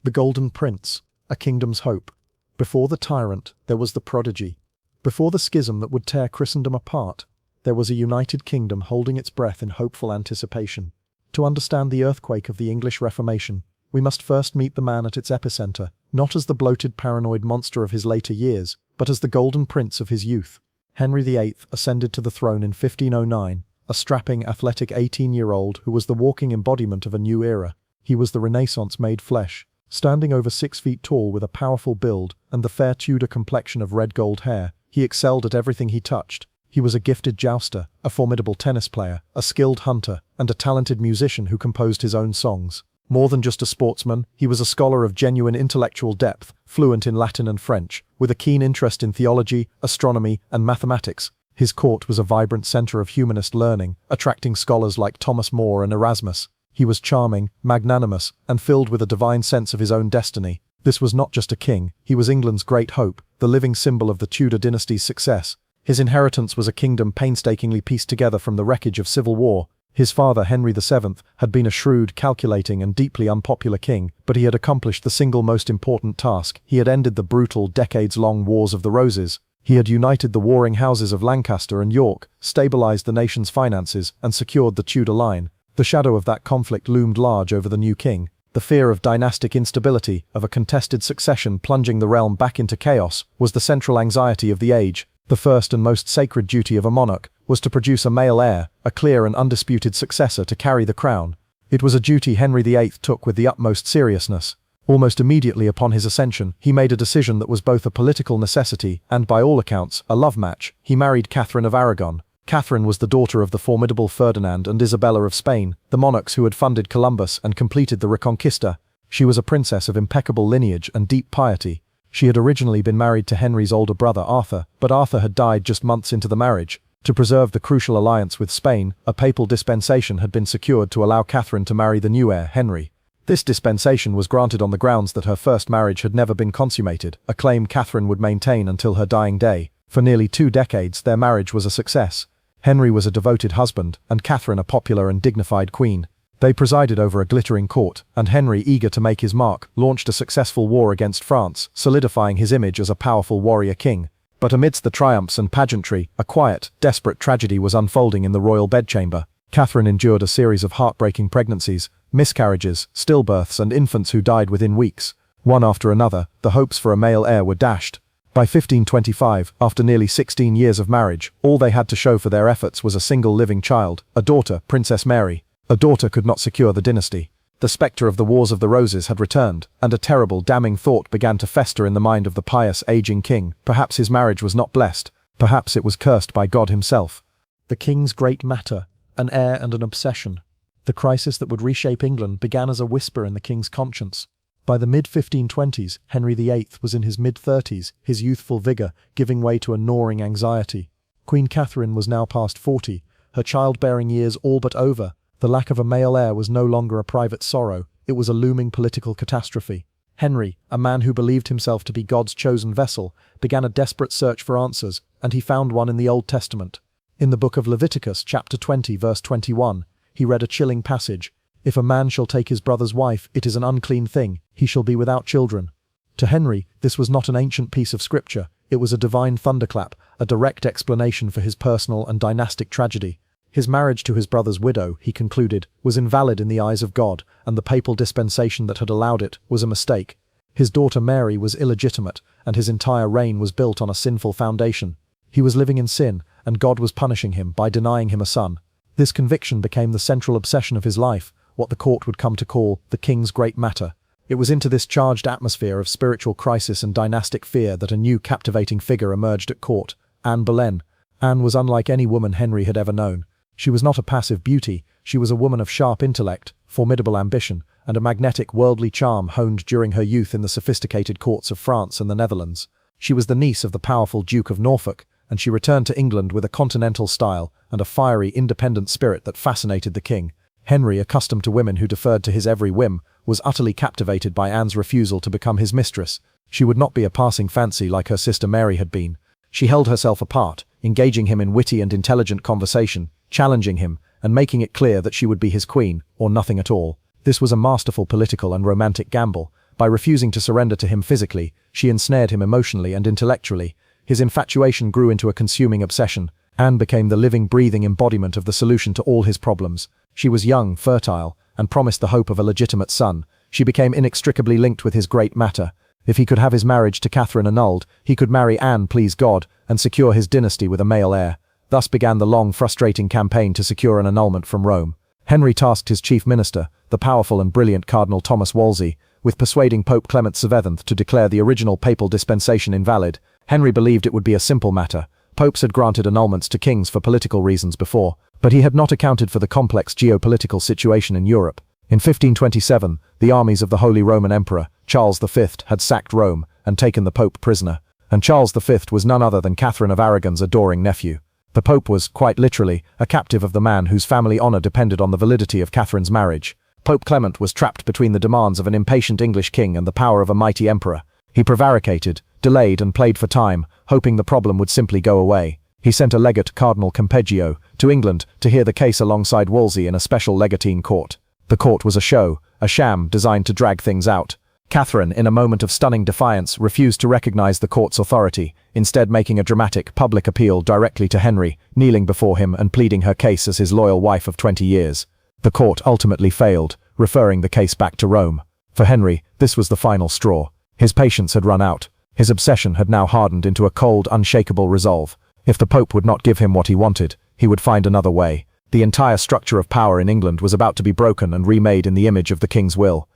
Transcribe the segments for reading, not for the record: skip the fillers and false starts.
The Golden Prince, a kingdom's hope. Before the tyrant, there was the prodigy. Before the schism that would tear Christendom apart, there was a united kingdom holding its breath in hopeful anticipation. To understand the earthquake of the English Reformation, we must first meet the man at its epicenter, not as the bloated paranoid monster of his later years, but as the Golden Prince of his youth. Henry VIII ascended to the throne in 1509, a strapping, athletic 18-year-old who was the walking embodiment of a new era. He was the Renaissance made flesh, standing over 6 feet tall with a powerful build and the fair Tudor complexion of red-gold hair. He excelled at everything he touched. He was a gifted jouster, a formidable tennis player, a skilled hunter, and a talented musician who composed his own songs. More than just a sportsman, he was a scholar of genuine intellectual depth, fluent in Latin and French, with a keen interest in theology, astronomy, and mathematics. His court was a vibrant center of humanist learning, attracting scholars like Thomas More and Erasmus. He was charming, magnanimous, and filled with a divine sense of his own destiny. This was not just a king, he was England's great hope, the living symbol of the Tudor dynasty's success. His inheritance was a kingdom painstakingly pieced together from the wreckage of civil war. His father, Henry VII, had been a shrewd, calculating, and deeply unpopular king, but he had accomplished the single most important task. He had ended the brutal, decades-long Wars of the Roses. He had united the warring houses of Lancaster and York, stabilized the nation's finances, and secured the Tudor line. The shadow of that conflict loomed large over the new king. The fear of dynastic instability, of a contested succession plunging the realm back into chaos, was the central anxiety of the age. The first and most sacred duty of a monarch was to produce a male heir, a clear and undisputed successor to carry the crown. It was a duty Henry VIII took with the utmost seriousness. Almost immediately upon his ascension, he made a decision that was both a political necessity and, by all accounts, a love match. He married Catherine of Aragon. Catherine was the daughter of the formidable Ferdinand and Isabella of Spain, the monarchs who had funded Columbus and completed the Reconquista. She was a princess of impeccable lineage and deep piety. She had originally been married to Henry's older brother Arthur, but Arthur had died just months into the marriage. To preserve the crucial alliance with Spain, a papal dispensation had been secured to allow Catherine to marry the new heir, Henry. This dispensation was granted on the grounds that her first marriage had never been consummated, a claim Catherine would maintain until her dying day. For nearly 2 decades, their marriage was a success. Henry was a devoted husband, and Catherine a popular and dignified queen. They presided over a glittering court, and Henry, eager to make his mark, launched a successful war against France, solidifying his image as a powerful warrior king. But amidst the triumphs and pageantry, a quiet, desperate tragedy was unfolding in the royal bedchamber. Catherine endured a series of heartbreaking pregnancies, miscarriages, stillbirths, and infants who died within weeks. One after another, the hopes for a male heir were dashed. By 1525, after nearly 16 years of marriage, all they had to show for their efforts was a single living child, a daughter, Princess Mary. A daughter could not secure the dynasty. The spectre of the Wars of the Roses had returned, and a terrible, damning thought began to fester in the mind of the pious, aging king. Perhaps his marriage was not blessed. Perhaps it was cursed by God himself. The king's great matter, an heir and an obsession. The crisis that would reshape England began as a whisper in the king's conscience. By the mid-1520s, Henry VIII was in his mid-30s, his youthful vigour giving way to a gnawing anxiety. Queen Catherine was now past 40, her childbearing years all but over. The lack of a male heir was no longer a private sorrow, it was a looming political catastrophe. Henry, a man who believed himself to be God's chosen vessel, began a desperate search for answers, and he found one in the Old Testament. In the book of Leviticus, chapter 20, verse 21, he read a chilling passage. "If a man shall take his brother's wife, it is an unclean thing, he shall be without children." To Henry, this was not an ancient piece of scripture, it was a divine thunderclap, a direct explanation for his personal and dynastic tragedy. His marriage to his brother's widow, he concluded, was invalid in the eyes of God, and the papal dispensation that had allowed it was a mistake. His daughter Mary was illegitimate, and his entire reign was built on a sinful foundation. He was living in sin, and God was punishing him by denying him a son. This conviction became the central obsession of his life, what the court would come to call the king's great matter. It was into this charged atmosphere of spiritual crisis and dynastic fear that a new captivating figure emerged at court, Anne Boleyn. Anne was unlike any woman Henry had ever known. She was not a passive beauty, she was a woman of sharp intellect, formidable ambition, and a magnetic worldly charm honed during her youth in the sophisticated courts of France and the Netherlands. She was the niece of the powerful Duke of Norfolk, and she returned to England with a continental style and a fiery, independent spirit that fascinated the king. Henry, accustomed to women who deferred to his every whim, was utterly captivated by Anne's refusal to become his mistress. She would not be a passing fancy like her sister Mary had been. She held herself apart, engaging him in witty and intelligent conversation, challenging him, and making it clear that she would be his queen, or nothing at all. This was a masterful political and romantic gamble, By refusing to surrender to him physically, she ensnared him emotionally and intellectually. His infatuation grew into a consuming obsession. Anne became the living, breathing embodiment of the solution to all his problems. She was young, fertile, and promised the hope of a legitimate son. She became inextricably linked with his great matter. If he could have his marriage to Catherine annulled, he could marry Anne, please God, and secure his dynasty with a male heir. Thus began the long, frustrating campaign to secure an annulment from Rome. Henry tasked his chief minister, the powerful and brilliant Cardinal Thomas Wolsey, with persuading Pope Clement VII to declare the original papal dispensation invalid. Henry believed it would be a simple matter. Popes had granted annulments to kings for political reasons before, but he had not accounted for the complex geopolitical situation in Europe. In 1527, the armies of the Holy Roman Emperor, Charles V, had sacked Rome and taken the Pope prisoner, and Charles V was none other than Catherine of Aragon's adoring nephew. The Pope was, quite literally, a captive of the man whose family honor depended on the validity of Catherine's marriage. Pope Clement was trapped between the demands of an impatient English king and the power of a mighty emperor. He prevaricated, delayed and played for time, hoping the problem would simply go away. He sent a legate, Cardinal Campeggio, to England to hear the case alongside Wolsey in a special legatine court. The court was a show, a sham designed to drag things out. Catherine, in a moment of stunning defiance, refused to recognize the court's authority, instead making a dramatic public appeal directly to Henry, kneeling before him and pleading her case as his loyal wife of 20 years. The court ultimately failed, referring the case back to Rome. For Henry, this was the final straw. His patience had run out. His obsession had now hardened into a cold, unshakable resolve. If the Pope would not give him what he wanted, he would find another way. The entire structure of power in England was about to be broken and remade in the image of the king's will.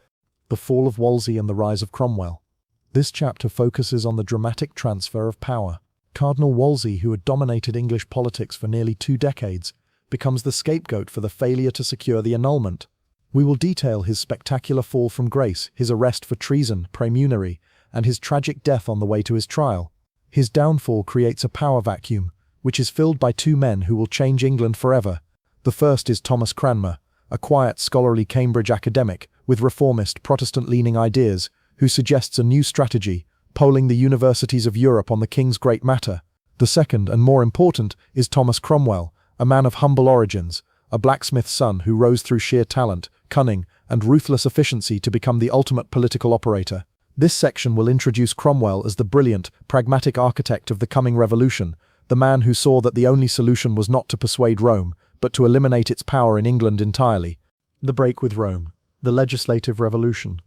The fall of Wolsey and the rise of Cromwell. This chapter focuses on the dramatic transfer of power. Cardinal Wolsey, who had dominated English politics for nearly 2 decades, becomes the scapegoat for the failure to secure the annulment. We will detail his spectacular fall from grace, his arrest for treason, praemunire, and his tragic death on the way to his trial. His downfall creates a power vacuum, which is filled by 2 men who will change England forever. The first is Thomas Cranmer, a quiet, scholarly Cambridge academic with reformist, Protestant-leaning ideas, who suggests a new strategy, polling the universities of Europe on the king's great matter. The second, and more important, is Thomas Cromwell, a man of humble origins, a blacksmith's son who rose through sheer talent, cunning, and ruthless efficiency to become the ultimate political operator. This section will introduce Cromwell as the brilliant, pragmatic architect of the coming revolution, the man who saw that the only solution was not to persuade Rome, but to eliminate its power in England entirely. The break with Rome. The legislative revolution.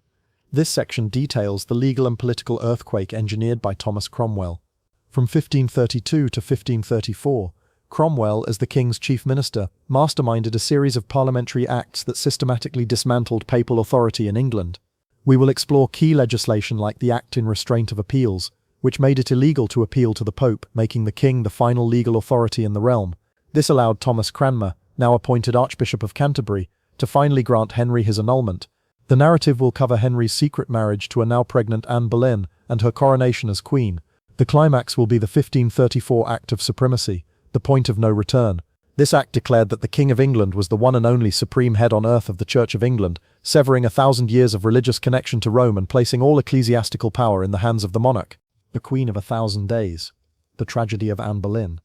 This section details the legal and political earthquake engineered by Thomas Cromwell. From 1532 to 1534, Cromwell, as the king's chief minister, masterminded a series of parliamentary acts that systematically dismantled papal authority in England. We will explore key legislation like the Act in Restraint of Appeals, which made it illegal to appeal to the Pope, making the king the final legal authority in the realm. This allowed Thomas Cranmer, now appointed Archbishop of Canterbury, to finally grant Henry his annulment. The narrative will cover Henry's secret marriage to a now pregnant Anne Boleyn and her coronation as queen. The climax will be the 1534 Act of Supremacy, the point of no return. This act declared that the King of England was the one and only supreme head on earth of the Church of England, severing 1,000 years of religious connection to Rome and placing all ecclesiastical power in the hands of the monarch. The Queen of 1,000 Days. The tragedy of Anne Boleyn.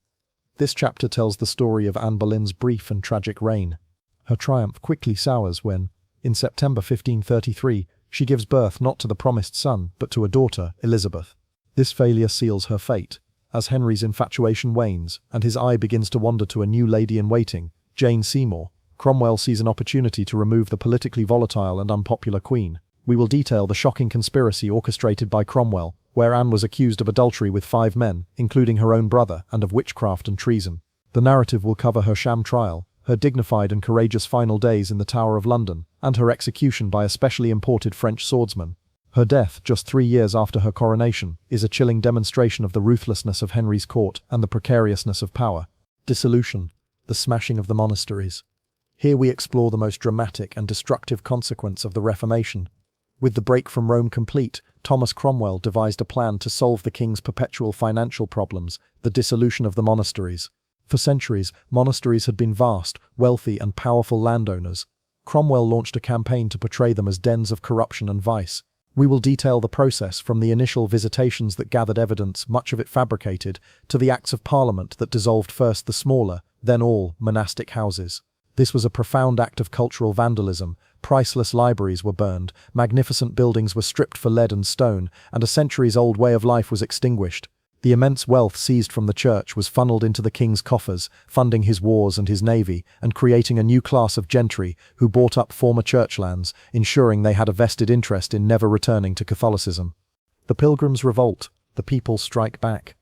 This chapter tells the story of Anne Boleyn's brief and tragic reign. Her triumph quickly sours when, in September 1533, she gives birth not to the promised son, but to a daughter, Elizabeth. This failure seals her fate. As Henry's infatuation wanes, and his eye begins to wander to a new lady-in-waiting, Jane Seymour, Cromwell sees an opportunity to remove the politically volatile and unpopular queen. We will detail the shocking conspiracy orchestrated by Cromwell, where Anne was accused of adultery with 5 men, including her own brother, and of witchcraft and treason. The narrative will cover her sham trial, her dignified and courageous final days in the Tower of London, and her execution by a specially imported French swordsman. Her death, just 3 years after her coronation, is a chilling demonstration of the ruthlessness of Henry's court and the precariousness of power. Dissolution. The smashing of the monasteries. Here we explore the most dramatic and destructive consequence of the Reformation. With the break from Rome complete, Thomas Cromwell devised a plan to solve the king's perpetual financial problems, the dissolution of the monasteries. For centuries, monasteries had been vast, wealthy and powerful landowners. Cromwell launched a campaign to portray them as dens of corruption and vice. We will detail the process from the initial visitations that gathered evidence, much of it fabricated, to the Acts of Parliament that dissolved first the smaller, then all, monastic houses. This was a profound act of cultural vandalism, priceless libraries were burned, magnificent buildings were stripped for lead and stone, and a centuries-old way of life was extinguished. The immense wealth seized from the church was funneled into the king's coffers, funding his wars and his navy, and creating a new class of gentry who bought up former church lands, ensuring they had a vested interest in never returning to Catholicism. The Pilgrims revolt, the people strike back.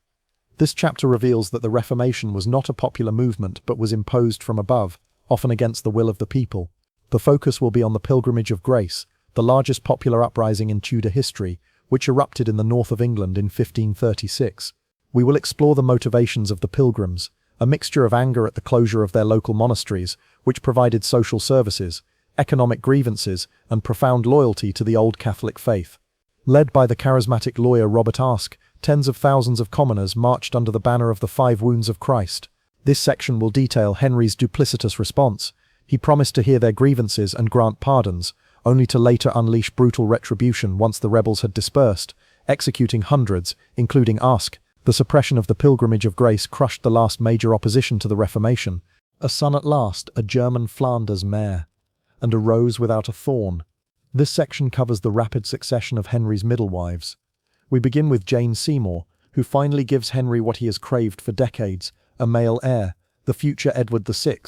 This chapter reveals that the Reformation was not a popular movement but was imposed from above, often against the will of the people. The focus will be on the Pilgrimage of Grace, the largest popular uprising in Tudor history, which erupted in the north of England in 1536. We will explore the motivations of the Pilgrims, a mixture of anger at the closure of their local monasteries, which provided social services, economic grievances, and profound loyalty to the old Catholic faith. Led by the charismatic lawyer Robert Aske, tens of thousands of commoners marched under the banner of the 5 Wounds of Christ. This section will detail Henry's duplicitous response. He promised to hear their grievances and grant pardons, only to later unleash brutal retribution once the rebels had dispersed, executing hundreds, including Aske. The suppression of the Pilgrimage of Grace crushed the last major opposition to the Reformation. A son at last, a German Flanders mare, and a rose without a thorn. This section covers the rapid succession of Henry's middle wives. We begin with Jane Seymour, who finally gives Henry what he has craved for decades, a male heir, the future Edward VI.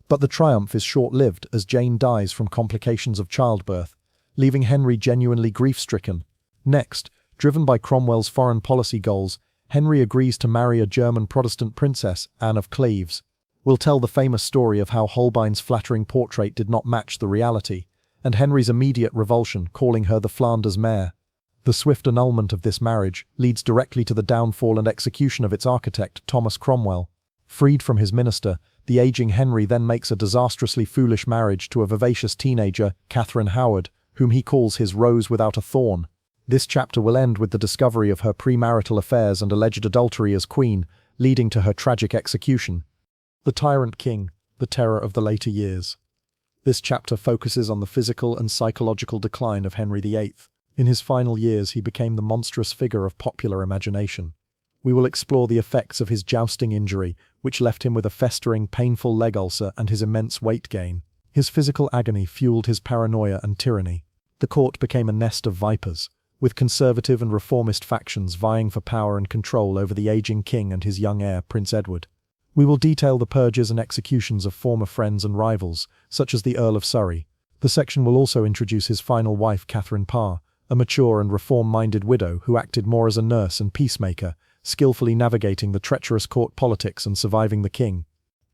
But the triumph is short-lived as Jane dies from complications of childbirth, leaving Henry genuinely grief-stricken. Next, driven by Cromwell's foreign policy goals, Henry agrees to marry a German Protestant princess, Anne of Cleves. We'll tell the famous story of how Holbein's flattering portrait did not match the reality, and Henry's immediate revulsion, calling her the Flanders mare. The swift annulment of this marriage leads directly to the downfall and execution of its architect, Thomas Cromwell. Freed from his minister, the aging Henry then makes a disastrously foolish marriage to a vivacious teenager, Catherine Howard, whom he calls his rose without a thorn. This chapter will end with the discovery of her premarital affairs and alleged adultery as queen, leading to her tragic execution. The Tyrant King, the terror of the later years. This chapter focuses on the physical and psychological decline of Henry VIII. In his final years, he became the monstrous figure of popular imagination. We will explore the effects of his jousting injury, which left him with a festering, painful leg ulcer and his immense weight gain. His physical agony fueled his paranoia and tyranny. The court became a nest of vipers, with conservative and reformist factions vying for power and control over the aging king and his young heir, Prince Edward. We will detail the purges and executions of former friends and rivals, such as the Earl of Surrey. The section will also introduce his final wife, Catherine Parr, a mature and reform-minded widow who acted more as a nurse and peacemaker, skillfully navigating the treacherous court politics and surviving the king.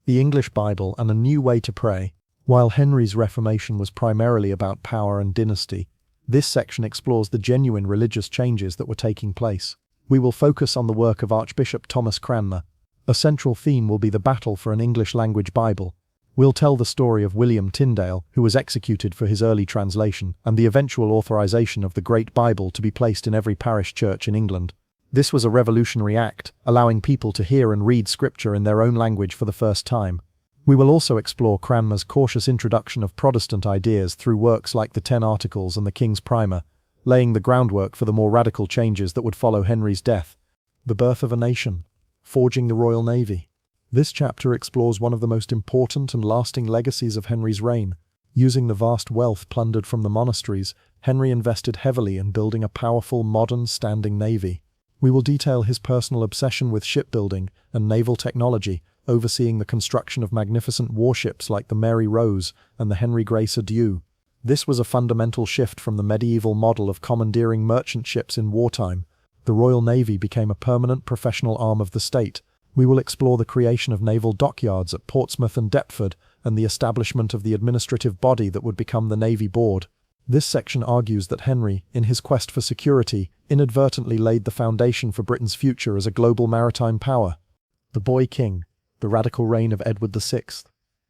The English Bible and a new way to pray. While Henry's Reformation was primarily about power and dynasty, this section explores the genuine religious changes that were taking place. We will focus on the work of Archbishop Thomas Cranmer. A central theme will be the battle for an English-language Bible. We'll tell the story of William Tyndale, who was executed for his early translation, and the eventual authorization of the Great Bible to be placed in every parish church in England. This was a revolutionary act, allowing people to hear and read scripture in their own language for the first time. We will also explore Cranmer's cautious introduction of Protestant ideas through works like the 10 Articles and the King's Primer, laying the groundwork for the more radical changes that would follow Henry's death. The birth of a nation. Forging the Royal Navy. This chapter explores one of the most important and lasting legacies of Henry's reign. Using the vast wealth plundered from the monasteries, Henry invested heavily in building a powerful, modern, standing navy. We will detail his personal obsession with shipbuilding and naval technology, overseeing the construction of magnificent warships like the Mary Rose and the Henry Grace Adieu. This was a fundamental shift from the medieval model of commandeering merchant ships in wartime. The Royal Navy became a permanent professional arm of the state. We will explore the creation of naval dockyards at Portsmouth and Deptford and the establishment of the administrative body that would become the Navy Board. This section argues that Henry, in his quest for security, inadvertently laid the foundation for Britain's future as a global maritime power. The Boy King, the radical reign of Edward VI.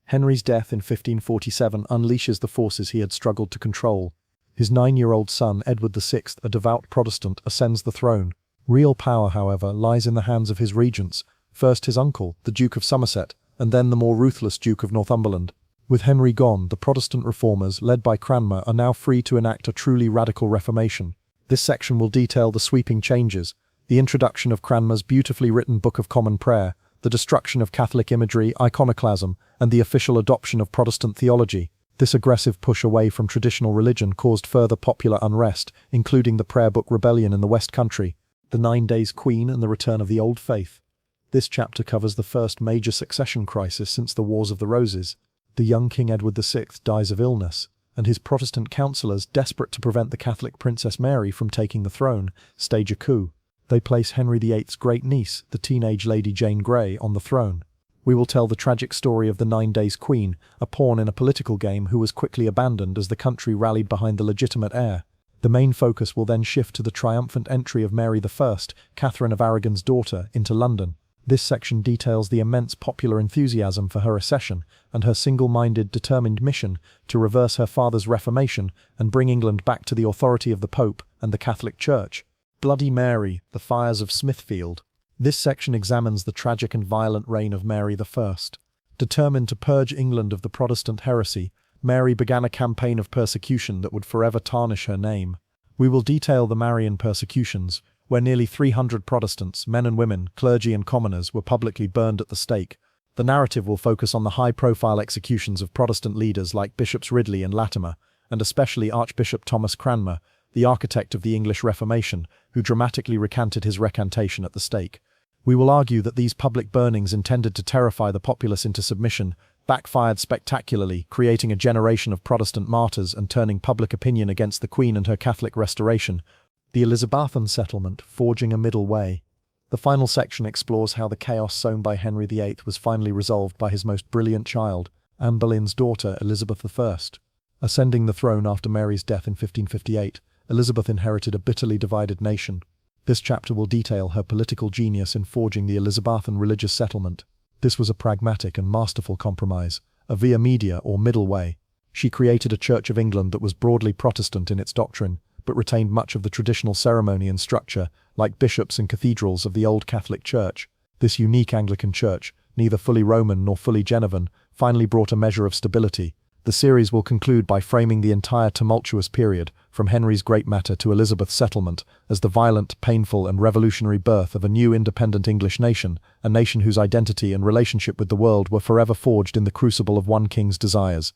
Henry's death in 1547 unleashes the forces he had struggled to control. His 9-year-old son, Edward VI, a devout Protestant, ascends the throne. Real power, however, lies in the hands of his regents, first his uncle, the Duke of Somerset, and then the more ruthless Duke of Northumberland. With Henry gone, the Protestant reformers, led by Cranmer, are now free to enact a truly radical reformation. This section will detail the sweeping changes, the introduction of Cranmer's beautifully written Book of Common Prayer, the destruction of Catholic imagery, iconoclasm, and the official adoption of Protestant theology. This aggressive push away from traditional religion caused further popular unrest, including the Prayer Book Rebellion in the West Country, the 9 Days Queen and the return of the Old Faith. This chapter covers the first major succession crisis since the Wars of the Roses. The young King Edward VI dies of illness, and his Protestant councillors, desperate to prevent the Catholic Princess Mary from taking the throne, stage a coup. They place Henry VIII's great niece, the teenage Lady Jane Grey, on the throne. We will tell the tragic story of the 9 Days Queen, a pawn in a political game who was quickly abandoned as the country rallied behind the legitimate heir. The main focus will then shift to the triumphant entry of Mary I, Catherine of Aragon's daughter, into London. This section details the immense popular enthusiasm for her accession and her single-minded, determined mission to reverse her father's Reformation and bring England back to the authority of the Pope and the Catholic Church. Bloody Mary, the Fires of Smithfield. This section examines the tragic and violent reign of Mary I. Determined to purge England of the Protestant heresy, Mary began a campaign of persecution that would forever tarnish her name. We will detail the Marian persecutions, where nearly 300 Protestants, men and women, clergy and commoners, were publicly burned at the stake. The narrative will focus on the high-profile executions of Protestant leaders like Bishops Ridley and Latimer, and especially Archbishop Thomas Cranmer, the architect of the English Reformation, who dramatically recanted his recantation at the stake. We will argue that these public burnings intended to terrify the populace into submission backfired spectacularly, creating a generation of Protestant martyrs and turning public opinion against the Queen and her Catholic restoration. The Elizabethan settlement, forging a middle way. The final section explores how the chaos sown by Henry VIII was finally resolved by his most brilliant child, Anne Boleyn's daughter Elizabeth I. Ascending the throne after Mary's death in 1558, Elizabeth inherited a bitterly divided nation. This chapter will detail her political genius in forging the Elizabethan religious settlement. This was a pragmatic and masterful compromise, a via media or middle way. She created a Church of England that was broadly Protestant in its doctrine, but retained much of the traditional ceremony and structure, like bishops and cathedrals of the old Catholic Church. This unique Anglican Church, neither fully Roman nor fully Genevan, finally brought a measure of stability. The series will conclude by framing the entire tumultuous period, from Henry's Great Matter to Elizabeth's settlement, as the violent, painful and revolutionary birth of a new independent English nation, a nation whose identity and relationship with the world were forever forged in the crucible of one king's desires.